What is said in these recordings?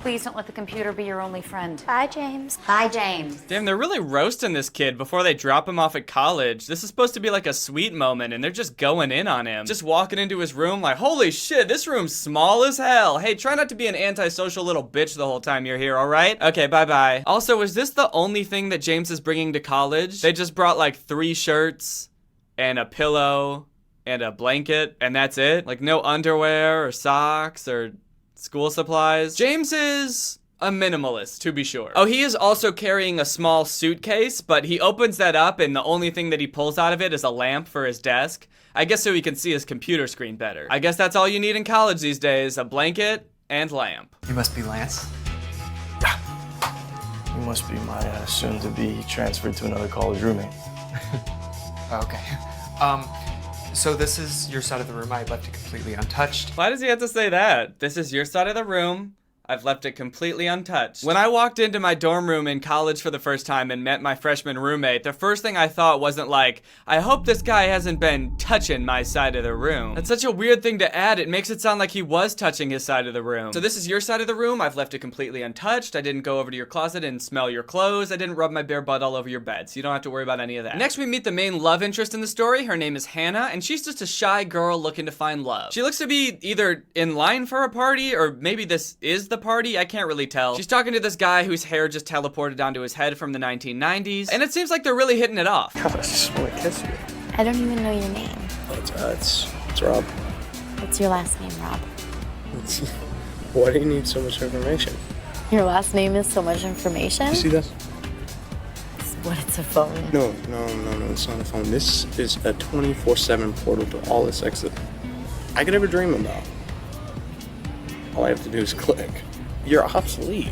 Please don't let the computer be your only friend. Bye, James. Bye, James. Damn, they're really roasting this kid before they drop him off at college. This is supposed to be like a sweet moment, and they're just going in on him. Just walking into his room like, holy shit, this room's small as hell. Hey, try not to be an antisocial little bitch the whole time you're here, all right? Okay, bye-bye. Also, is this the only thing that James is bringing to college? They just brought like 3 shirts and a pillow and a blanket, and that's it? Like no underwear or socks or school supplies? James is a minimalist, to be sure. Oh, he is also carrying a small suitcase, but he opens that up and the only thing that he pulls out of it is a lamp for his desk. I guess so he can see his computer screen better. I guess that's all you need in college these days, a blanket and lamp. You must be Lance. You must be my soon-to-be transferred to another college roommate. Okay. So this is your side of the room. I left it completely untouched. Why does he have to say that? This is your side of the room. I've left it completely untouched. When I walked into my dorm room in college for the first time and met my freshman roommate, the first thing I thought wasn't like, I hope this guy hasn't been touching my side of the room. That's such a weird thing to add. It makes it sound like he was touching his side of the room. So this is your side of the room. I've left it completely untouched. I didn't go over to your closet and smell your clothes. I didn't rub my bare butt all over your bed, so you don't have to worry about any of that. Next, we meet the main love interest in the story. Her name is Hannah, and she's just a shy girl looking to find love. She looks to be either in line for a party, or maybe this is the party. I can't really tell. She's talking to this guy whose hair just teleported down to his head from the 1990s, and it seems like they're really hitting it off. God, I just want to kiss you. I don't even know your name. Oh, it's Rob. What's your last name, Rob? Why do you need so much information? Your last name is so much information? You see this? What, it's a phone? No, it's not a phone. This is a 24/7 portal to all the sex that I could ever dream about. All I have to do is click. You're obsolete.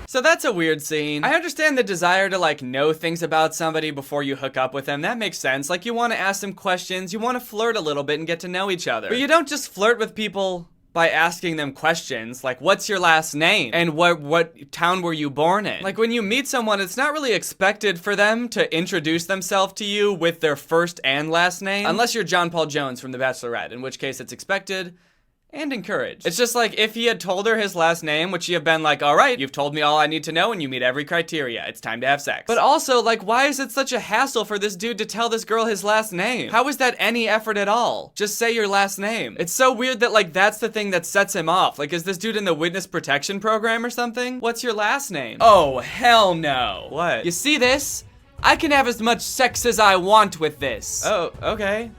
So that's a weird scene. I understand the desire to like know things about somebody before you hook up with them. That makes sense. Like you want to ask them questions, you want to flirt a little bit and get to know each other. But you don't just flirt with people by asking them questions like, what's your last name? And what town were you born in? Like when you meet someone, it's not really expected for them to introduce themselves to you with their first and last name. Unless you're John Paul Jones from The Bachelorette, in which case it's expected and encouraged. It's just like if he had told her his last name, would she have been like, all right, you've told me all I need to know and you meet every criteria. It's time to have sex. But also, like, why is it such a hassle for this dude to tell this girl his last name? How is that any effort at all? Just say your last name. It's so weird that, like, that's the thing that sets him off. Like, is this dude in the witness protection program or something? What's your last name? Oh, hell no. What? You see this? I can have as much sex as I want with this. Oh, okay.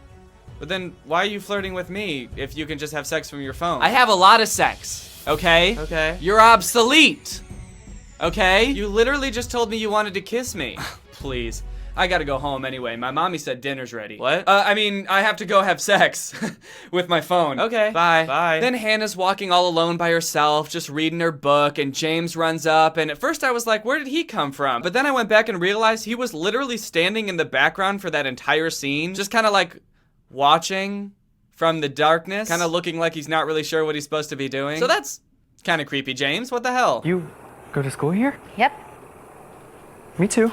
But then why are you flirting with me if you can just have sex from your phone? I have a lot of sex, okay? Okay. You're obsolete, okay? You literally just told me you wanted to kiss me. Please. I gotta go home anyway. My mommy said dinner's ready. What? I mean, I have to go have sex with my phone. Okay. Bye. Bye. Then Hannah's walking all alone by herself, just reading her book, and James runs up, and at first I was like, where did he come from? But then I went back and realized he was literally standing in the background for that entire scene, just kind of like watching from the darkness, kind of looking like he's not really sure what he's supposed to be doing. So that's kind of creepy, James. What the hell? You go to school here? Yep. Me too.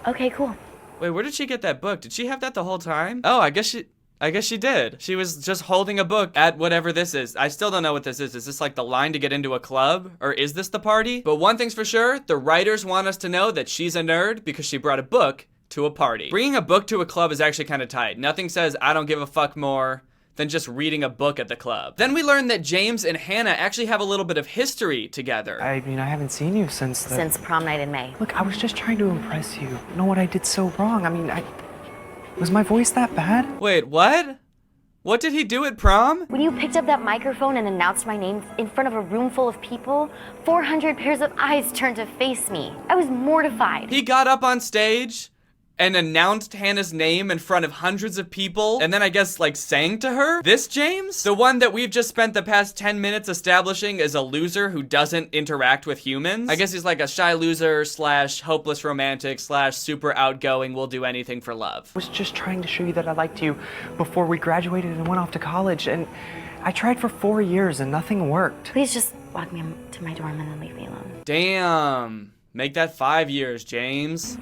Okay, cool. Wait, where did she get that book? Did she have that the whole time? Oh, I guess she did. She was just holding a book at whatever this is. I still don't know what this is. Is this like the line to get into a club? Or is this the party? But one thing's for sure, the writers want us to know that she's a nerd because she brought a book to a party. Bringing a book to a club is actually kind of tight. Nothing says I don't give a fuck more than just reading a book at the club. Then we learn that James and Hannah actually have a little bit of history together. I mean, I haven't seen you since prom night in May. Look, I was just trying to impress you. Know what I did so wrong? I mean, was my voice that bad? Wait, what? What did he do at prom? When you picked up that microphone and announced my name in front of a room full of people, 400 pairs of eyes turned to face me. I was mortified. He got up on stage and announced Hannah's name in front of hundreds of people, and then I guess like sang to her? This James? The one that we've just spent the past 10 minutes establishing is a loser who doesn't interact with humans? I guess he's like a shy loser slash hopeless romantic slash super outgoing, will do anything for love. I was just trying to show you that I liked you before we graduated and went off to college, and I tried for 4 years and nothing worked. Please just walk me to my dorm and then leave me alone. Damn. Make that 5 years, James.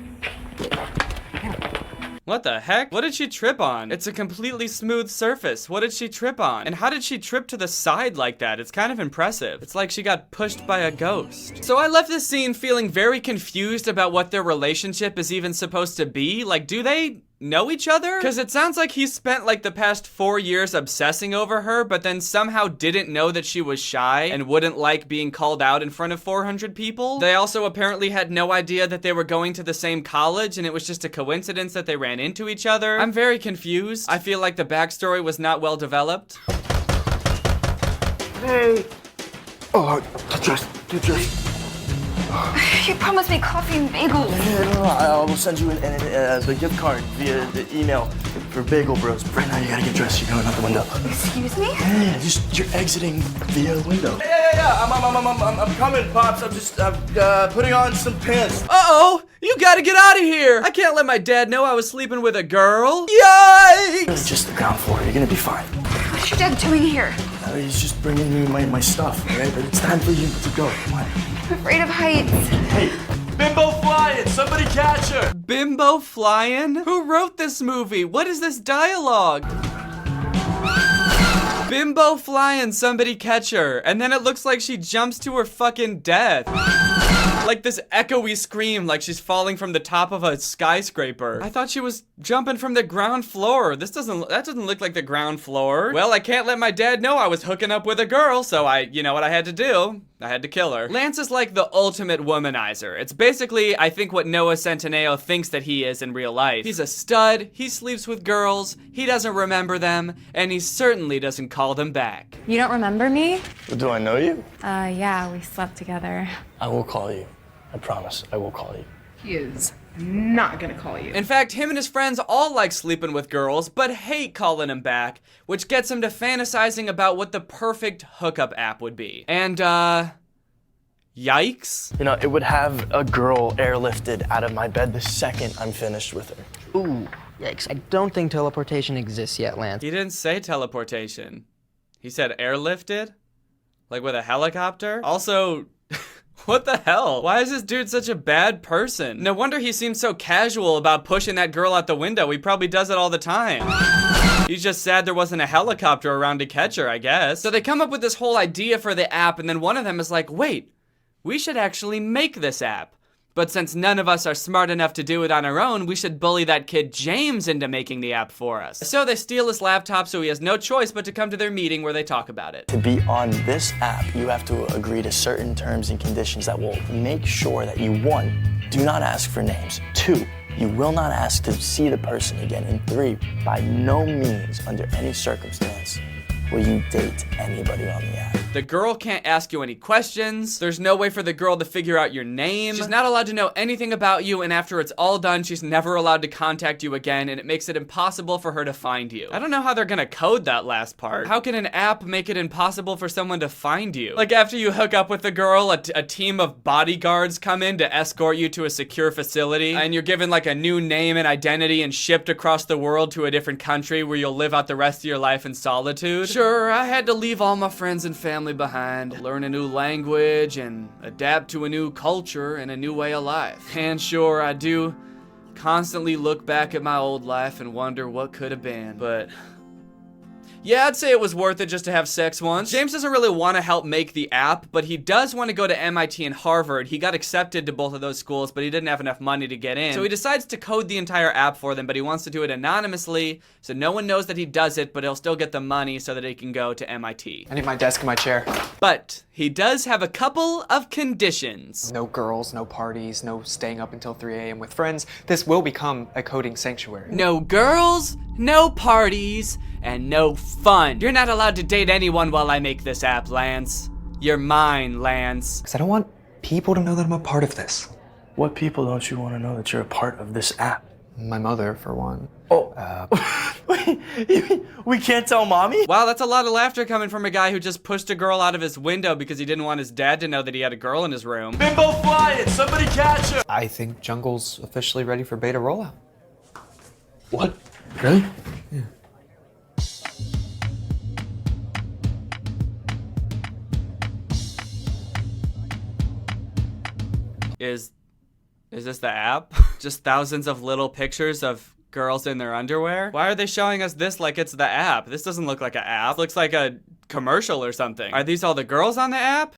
What the heck? What did she trip on? It's a completely smooth surface. What did she trip on? And how did she trip to the side like that? It's kind of impressive. It's like she got pushed by a ghost. So I left this scene feeling very confused about what their relationship is even supposed to be. Like, do they know each other? Because it sounds like he spent like the past 4 years obsessing over her, but then somehow didn't know that she was shy and wouldn't like being called out in front of 400 people. They also apparently had no idea that they were going to the same college and it was just a coincidence that they ran into each other. I'm very confused. I feel like the backstory was not well developed. Hey. Oh, get dressed. You promised me coffee and bagels. Yeah, no, I will send you the gift card via the email for Bagel Bros. Right now, you gotta get dressed. You're going out the window. Excuse me? Yeah, you're exiting via the window. Yeah. I'm coming, Pops. I'm just putting on some pants. Uh-oh! You gotta get out of here! I can't let my dad know I was sleeping with a girl. Yikes! It's just the ground floor. You're gonna be fine. What's your dad doing here? He's just bringing me my stuff, right? But it's time for you to go. Come on. I'm afraid of heights. Hey, Bimbo flying! Somebody catch her! Bimbo flying? Who wrote this movie? What is this dialogue? Bimbo flying, somebody catch her. And then it looks like she jumps to her fucking death. Like this echoey scream like she's falling from the top of a skyscraper. I thought she was jumping from the ground floor. That doesn't look like the ground floor. Well, I can't let my dad know I was hooking up with a girl, so you know what I had to do? I had to kill her. Lance is like the ultimate womanizer. It's basically, I think, what Noah Centineo thinks that he is in real life. He's a stud, he sleeps with girls, he doesn't remember them, and he certainly doesn't call them back. You don't remember me? Do I know you? Yeah, we slept together. I will call you. I promise, I will call you. He is not gonna call you. In fact, him and his friends all like sleeping with girls, but hate calling them back, which gets him to fantasizing about what the perfect hookup app would be. And, yikes. You know, it would have a girl airlifted out of my bed the second I'm finished with her. Ooh, yikes. I don't think teleportation exists yet, Lance. He didn't say teleportation. He said airlifted? Like with a helicopter? Also, what the hell? Why is this dude such a bad person? No wonder he seems so casual about pushing that girl out the window. He probably does it all the time. He's just sad there wasn't a helicopter around to catch her, I guess. So they come up with this whole idea for the app, and then one of them is like, wait, we should actually make this app. But since none of us are smart enough to do it on our own, we should bully that kid James into making the app for us. So they steal his laptop so he has no choice but to come to their meeting where they talk about it. To be on this app, you have to agree to certain terms and conditions that will make sure that you, 1, do not ask for names, 2, you will not ask to see the person again, and 3, by no means, under any circumstance, will you date anybody on the app. The girl can't ask you any questions. There's no way for the girl to figure out your name. She's not allowed to know anything about you, and after it's all done, she's never allowed to contact you again, and it makes it impossible for her to find you. I don't know how they're gonna code that last part. How can an app make it impossible for someone to find you? Like after you hook up with the girl, a team of bodyguards come in to escort you to a secure facility, and you're given like a new name and identity and shipped across the world to a different country where you'll live out the rest of your life in solitude. Sure, I had to leave all my friends and family behind, learn a new language, and adapt to a new culture and a new way of life. And sure, I do constantly look back at my old life and wonder what could have been, but yeah, I'd say it was worth it just to have sex once. James doesn't really want to help make the app, but he does want to go to MIT and Harvard. He got accepted to both of those schools, but he didn't have enough money to get in. So he decides to code the entire app for them, but he wants to do it anonymously, so no one knows that he does it, but he'll still get the money so that he can go to MIT. I need my desk and my chair. But he does have a couple of conditions. No girls, no parties, no staying up until 3 a.m. with friends. This will become a coding sanctuary. No girls, no parties, and no fun. You're not allowed to date anyone while I make this app, Lance. You're mine, Lance. Because I don't want people to know that I'm a part of this. What people don't you want to know that you're a part of this app? My mother, for one. Oh, we can't tell mommy? Wow, that's a lot of laughter coming from a guy who just pushed a girl out of his window because he didn't want his dad to know that he had a girl in his room. Bimbo flying! Somebody catch her! I think Jungle's officially ready for beta rollout. What? Really? Yeah. Is this the app? Just thousands of little pictures of girls in their underwear? Why are they showing us this like it's the app? This doesn't look like an app. It looks like a commercial or something. Are these all the girls on the app?